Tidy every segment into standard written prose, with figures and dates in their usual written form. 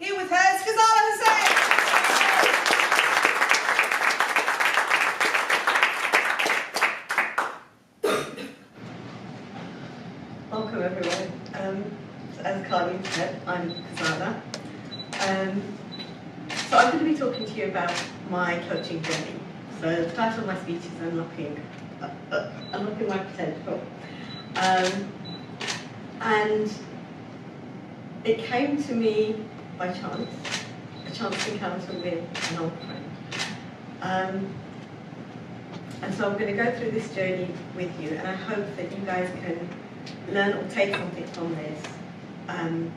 Here with her is Ghazalla Hussain. Welcome everyone. As Carly said, I'm Ghazalla. So I'm going to be talking to you about my coaching journey. So the title of my speech is Unlocking My Potential. And it came to me by chance, a chance encounter with an old friend. And so I'm going to go through this journey with you, and I hope that you guys can learn or take something from this, and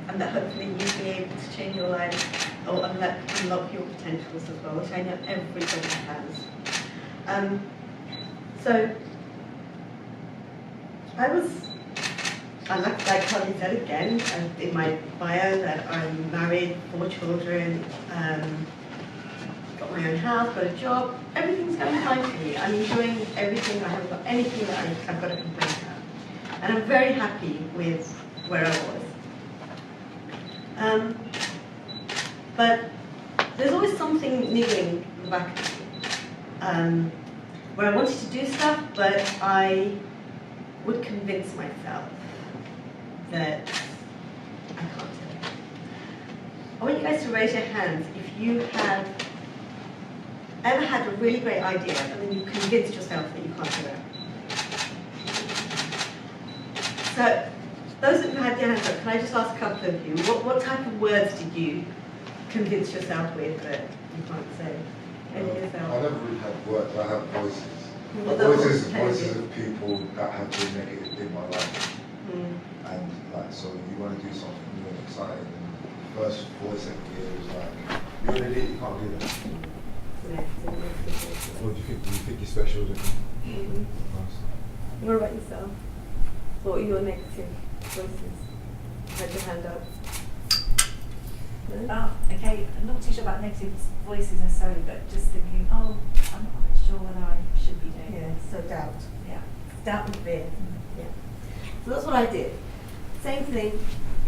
that hopefully you'll be able to change your life or unlock your potentials as well, which I know everybody has. So like Colin said again, in my bio, that I'm married, 4 children, got my own house, got a job, everything's going fine for me. I'm enjoying everything, I haven't got anything that I've got to complain about. And I'm very happy with where I was. But there's always something niggling in the back of me, where I wanted to do stuff, but I would convince myself that I can't do it. I want you guys to raise your hands if you have ever had a really great idea and then you convinced yourself that you can't do it. So, those of you who had your hands up, can I just ask a couple of you, what type of words did you convince yourself with that you can't say? I never really had words, I have voices. Voices of people that have been negative in my life. And like, so you want to do something new and exciting, and the first voice I hear is like, you're an idiot, you can't do that. What do you think? Do you think you're special? Nice. What about yourself? What are your negative voices? Had your hand up. No? Oh, okay. I'm not too sure about negative voices necessarily, but just thinking, oh, I'm not quite sure whether I should be doing this. So doubt. Yeah. Doubt and fear. Yeah. So that's what I did. Same thing,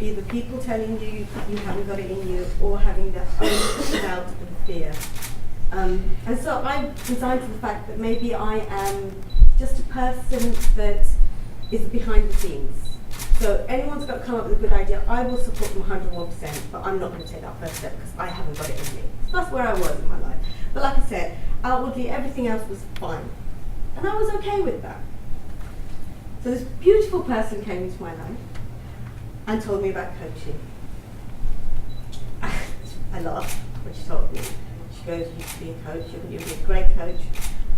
either people telling you you haven't got it in you, or having that own doubt and fear. And so I resigned to the fact that maybe I am just a person that is behind the scenes. So anyone's got to come up with a good idea, I will support them 101%, but I'm not going to take that first step because I haven't got it in me. So that's where I was in my life. But like I said, outwardly everything else was fine. And I was okay with that. So this beautiful person came into my life and told me about coaching. I laughed when she told me. She goes, you should be a coach, you'll be a great coach.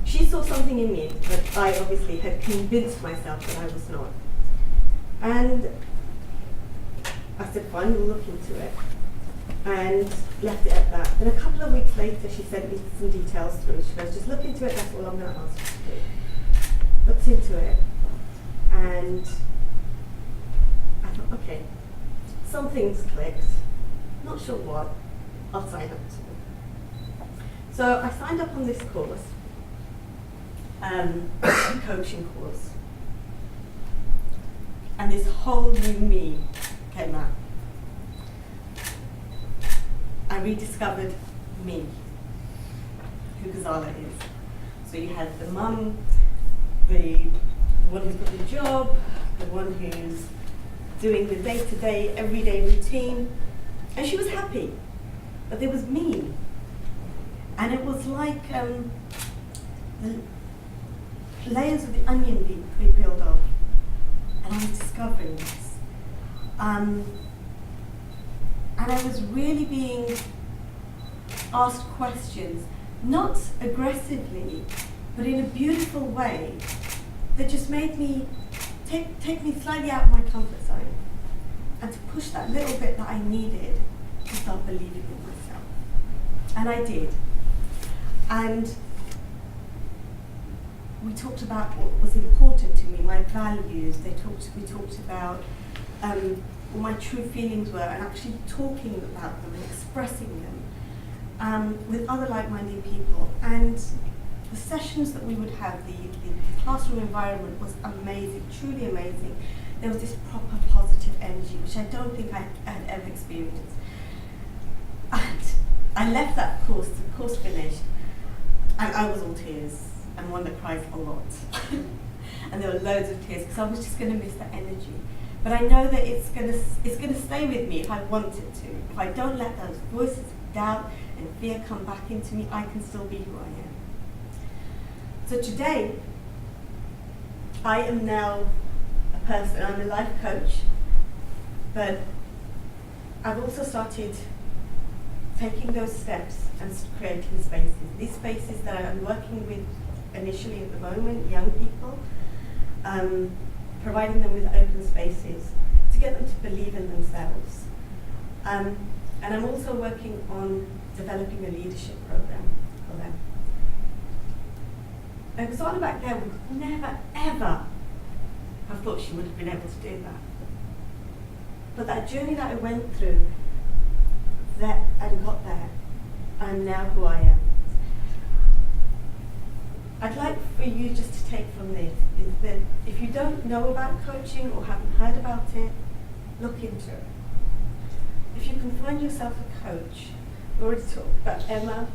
She saw something in me that I obviously had convinced myself that I was not. And I said, fine, we'll look into it. And left it at that. Then a couple of weeks later, she sent me some details through. She goes, just look into it, that's all I'm going to ask you to do. Looked into it. And I thought, okay, something's clicked. Not sure what. I'll sign up to it. So I signed up on this course, coaching course. And this whole new me came out. I rediscovered me, who Ghazalla is. So you had the mum, the one who's got the job, the one who's doing the day-to-day, everyday routine, and she was happy. But there was me. And it was like the layers of the onion being peeled off. And I was discovering this. And I was really being asked questions, not aggressively, but in a beautiful way that just made me take me slightly out of my comfort zone and to push that little bit that I needed to start believing in myself. And I did. And we talked about what was important to me, my values. We talked about what my true feelings were, and actually talking about them and expressing them with other like-minded people. And the sessions that we would have, the classroom environment was amazing, truly amazing. There was this proper positive energy energy, which I don't think I had ever experienced. And I left that course, the course finished, and I was all tears, and one that cries a lot. And there were loads of tears, because I was just going to miss that energy. But I know that it's going to stay with me if I want it to. If I don't let those voices of doubt and fear come back into me, I can still be who I am. So today, I am now a person, I'm a life coach, but I've also started taking those steps and creating spaces. These spaces that I'm working with initially at the moment, young people, providing them with open spaces to get them to believe in themselves. And I'm also working on developing a leadership program for them. And Ghazalla back there would never, ever have thought she would have been able to do that. But that journey that I went through and got there, I'm now who I am. I'd like for you just to take from this is that if you don't know about coaching or haven't heard about it, look into it. If you can find yourself a coach, we already talked about Emma,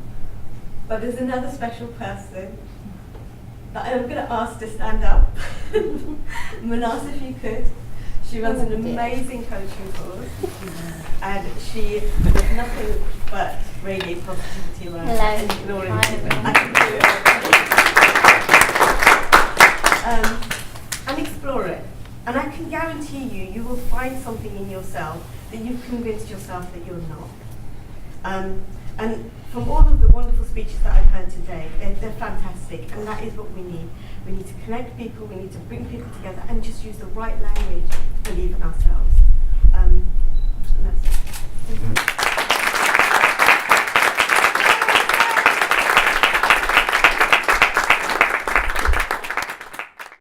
but there's another special person that I'm going to ask to stand up. Manas, if you could. She runs an amazing coaching course, and she does nothing but radiate positivity around. Hello. I can do it. And explore it. And I can guarantee you will find something in yourself that you've convinced yourself that you're not. And from all of the wonderful speeches that I've heard today, they're fantastic, and that is what we need. We need to connect people, we need to bring people together and just use the right language to believe in ourselves.